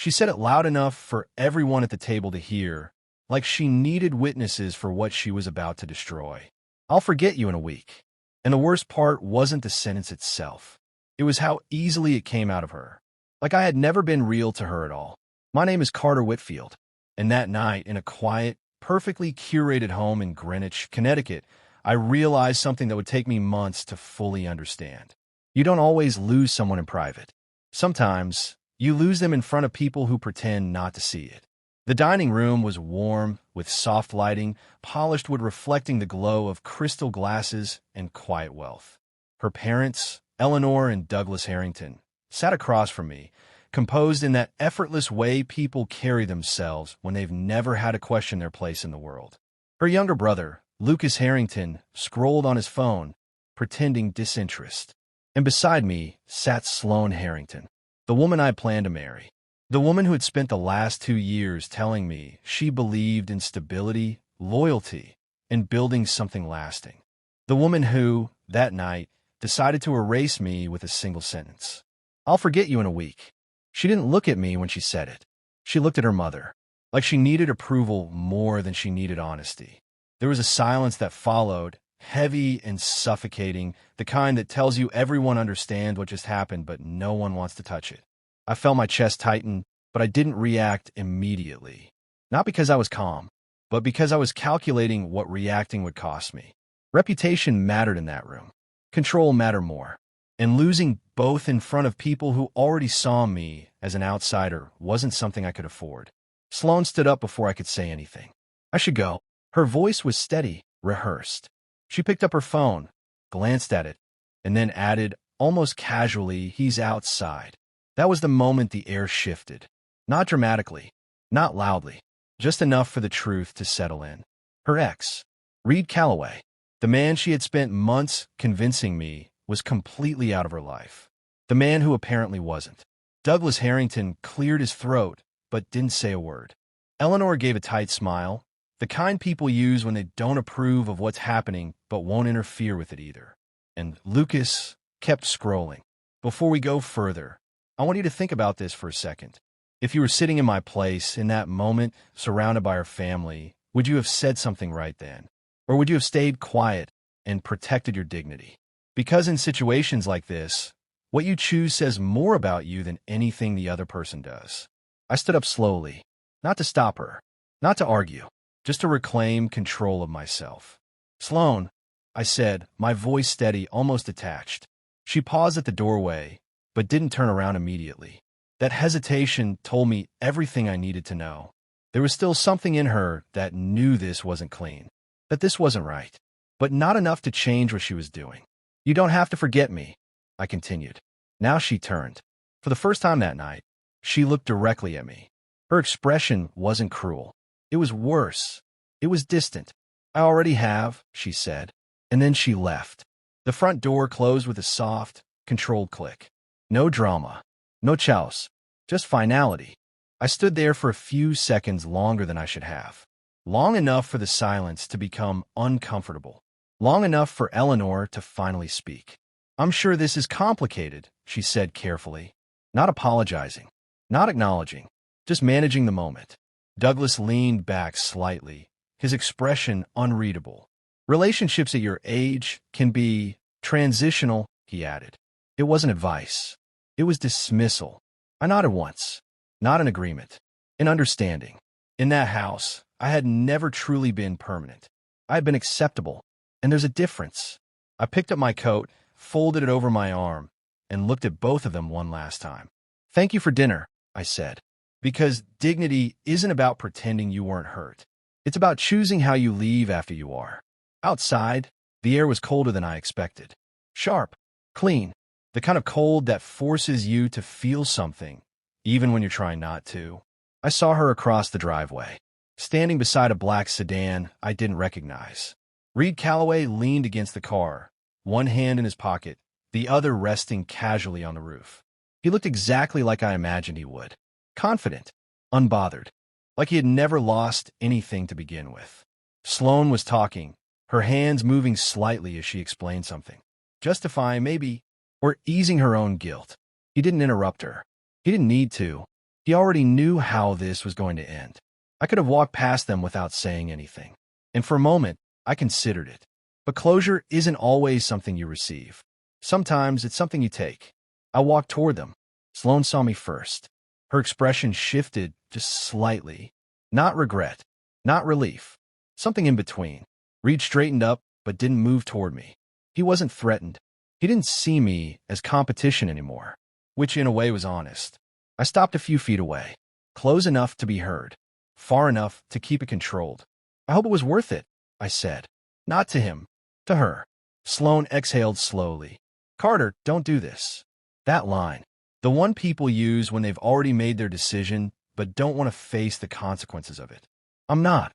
She said it loud enough for everyone at the table to hear, like she needed witnesses for what she was about to destroy. "I'll forget you in a week." And the worst part wasn't the sentence itself. It was how easily it came out of her. Like I had never been real to her at all. "My name is Carter Whitfield." And that night, in a quiet, perfectly curated home in Greenwich, Connecticut, I realized something that would take me months to fully understand. You don't always lose someone in private. Sometimes, you lose them in front of people who pretend not to see it. The dining room was warm, with soft lighting, polished wood reflecting the glow of crystal glasses and quiet wealth. Her parents, Eleanor and Douglas Harrington, sat across from me, composed in that effortless way people carry themselves when they've never had to question their place in the world. Her younger brother, Lucas Harrington, scrolled on his phone, pretending disinterest. And beside me sat Sloan Harrington, the woman I planned to marry. The woman who had spent the last 2 years telling me she believed in stability, loyalty, and building something lasting. The woman who, that night, decided to erase me with a single sentence. "I'll forget you in a week." She didn't look at me when she said it. She looked at her mother, like she needed approval more than she needed honesty. There was a silence that followed, heavy and suffocating, the kind that tells you everyone understands what just happened, but no one wants to touch it. I felt my chest tighten, but I didn't react immediately. Not because I was calm, but because I was calculating what reacting would cost me. Reputation mattered in that room. Control mattered more. And losing both in front of people who already saw me as an outsider wasn't something I could afford. Sloan stood up before I could say anything. "I should go." Her voice was steady, rehearsed. She picked up her phone, glanced at it, and then added, almost casually, "He's outside." That was the moment the air shifted. Not dramatically, not loudly, just enough for the truth to settle in. Her ex, Reed Calloway, the man she had spent months convincing me was completely out of her life. The man who apparently wasn't. Douglas Harrington cleared his throat, but didn't say a word. Eleanor gave a tight smile, the kind people use when they don't approve of what's happening but won't interfere with it either. And Lucas kept scrolling. "Before we go further, I want you to think about this for a second. If you were sitting in my place in that moment, surrounded by our family, would you have said something right then? Or would you have stayed quiet and protected your dignity? Because in situations like this, what you choose says more about you than anything the other person does." I stood up slowly, not to stop her, not to argue, just to reclaim control of myself. "Sloan," I said, my voice steady, almost detached. She paused at the doorway, but didn't turn around immediately. That hesitation told me everything I needed to know. There was still something in her that knew this wasn't clean, that this wasn't right, but not enough to change what she was doing. "You don't have to forget me," I continued. Now she turned. For the first time that night, she looked directly at me. Her expression wasn't cruel. It was worse. It was distant. "I already have," she said, and then she left. The front door closed with a soft, controlled click. No drama, no chouse, just finality. I stood there for a few seconds longer than I should have. Long enough for the silence to become uncomfortable. Long enough for Eleanor to finally speak. "I'm sure this is complicated," she said carefully. Not apologizing, not acknowledging, just managing the moment. Douglas leaned back slightly, his expression unreadable. "Relationships at your age can be transitional," he added. It wasn't advice. It was dismissal. I nodded once. Not an agreement. An understanding. In that house, I had never truly been permanent. I had been acceptable. And there's a difference. I picked up my coat, folded it over my arm, and looked at both of them one last time. "Thank you for dinner," I said. Because dignity isn't about pretending you weren't hurt. It's about choosing how you leave after you are. Outside, the air was colder than I expected. Sharp, clean, the kind of cold that forces you to feel something, even when you're trying not to. I saw her across the driveway, standing beside a black sedan I didn't recognize. Reed Calloway leaned against the car, one hand in his pocket, the other resting casually on the roof. He looked exactly like I imagined he would. Confident, unbothered, like he had never lost anything to begin with. Sloan was talking, her hands moving slightly as she explained something. Justifying, maybe, or easing her own guilt. He didn't interrupt her. He didn't need to. He already knew how this was going to end. I could have walked past them without saying anything. And for a moment, I considered it. But closure isn't always something you receive. Sometimes it's something you take. I walked toward them. Sloan saw me first. Her expression shifted just slightly. Not regret, not relief. Something in between. Reed straightened up, but didn't move toward me. He wasn't threatened. He didn't see me as competition anymore, which in a way was honest. I stopped a few feet away, close enough to be heard, far enough to keep it controlled. I hope it was worth it, I said. Not to him, to her. Sloan exhaled slowly. Carter, don't do this. That line. The one people use when they've already made their decision but don't want to face the consequences of it. I'm not,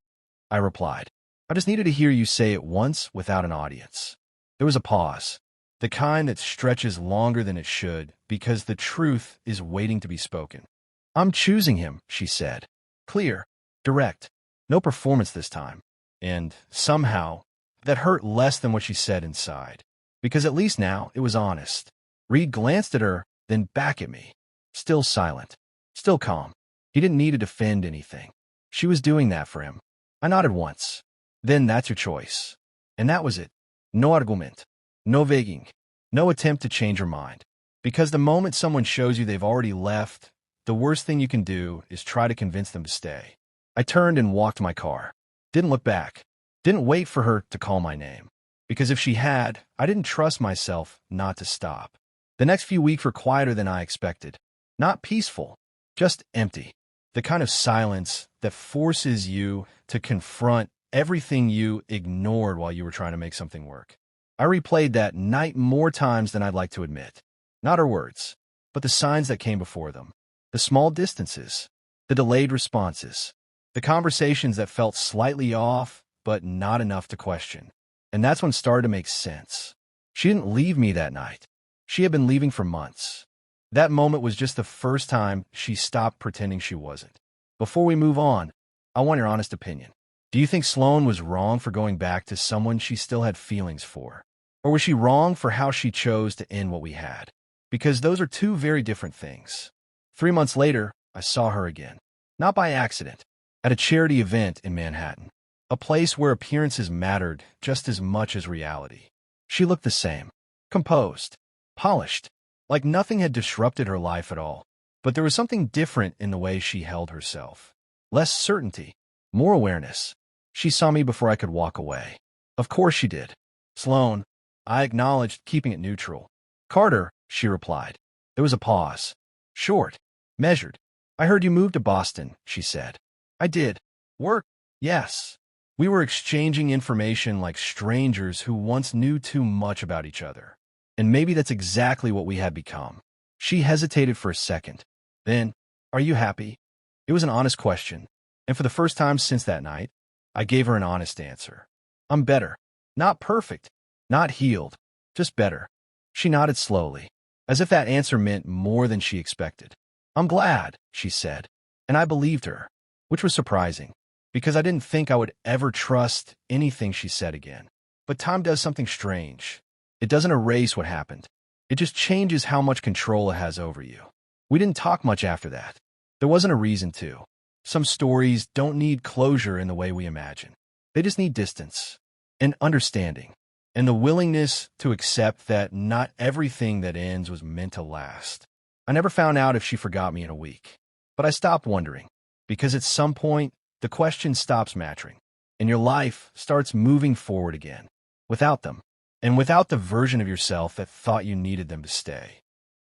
I replied. I just needed to hear you say it once without an audience. There was a pause, the kind that stretches longer than it should because the truth is waiting to be spoken. I'm choosing him, she said. Clear, direct, no performance this time. And somehow, that hurt less than what she said inside, because at least now it was honest. Reed glanced at her, then back at me. Still silent, still calm. He didn't need to defend anything. She was doing that for him. I nodded once. Then that's your choice. And that was it. No argument. No begging. No attempt to change her mind. Because the moment someone shows you they've already left, the worst thing you can do is try to convince them to stay. I turned and walked to my car. Didn't look back. Didn't wait for her to call my name. Because if she had, I didn't trust myself not to stop. The next few weeks were quieter than I expected. Not peaceful, just empty. The kind of silence that forces you to confront everything you ignored while you were trying to make something work. I replayed that night more times than I'd like to admit. Not her words, but the signs that came before them. The small distances, the delayed responses, the conversations that felt slightly off, but not enough to question. And that's when it started to make sense. She didn't leave me that night. She had been leaving for months. That moment was just the first time she stopped pretending she wasn't. Before we move on, I want your honest opinion. Do you think Sloan was wrong for going back to someone she still had feelings for? Or was she wrong for how she chose to end what we had? Because those are two very different things. 3 months later, I saw her again. Not by accident. At a charity event in Manhattan. A place where appearances mattered just as much as reality. She looked the same. Composed. Polished. Like nothing had disrupted her life at all. But there was something different in the way she held herself. Less certainty. More awareness. She saw me before I could walk away. Of course she did. Sloan, I acknowledged, keeping it neutral. Carter, she replied. There was a pause. Short. Measured. I heard you moved to Boston, she said. I did. Work? Yes. We were exchanging information like strangers who once knew too much about each other. And maybe that's exactly what we had become. She hesitated for a second. Then, are you happy? It was an honest question. And for the first time since that night, I gave her an honest answer. I'm better. Not perfect. Not healed. Just better. She nodded slowly, as if that answer meant more than she expected. I'm glad, she said. And I believed her, which was surprising, because I didn't think I would ever trust anything she said again. But time does something strange. It doesn't erase what happened. It just changes how much control it has over you. We didn't talk much after that. There wasn't a reason to. Some stories don't need closure in the way we imagine. They just need distance and understanding and the willingness to accept that not everything that ends was meant to last. I never found out if she forgot me in a week, but I stopped wondering because at some point, the question stops mattering and your life starts moving forward again without them and without the version of yourself that thought you needed them to stay.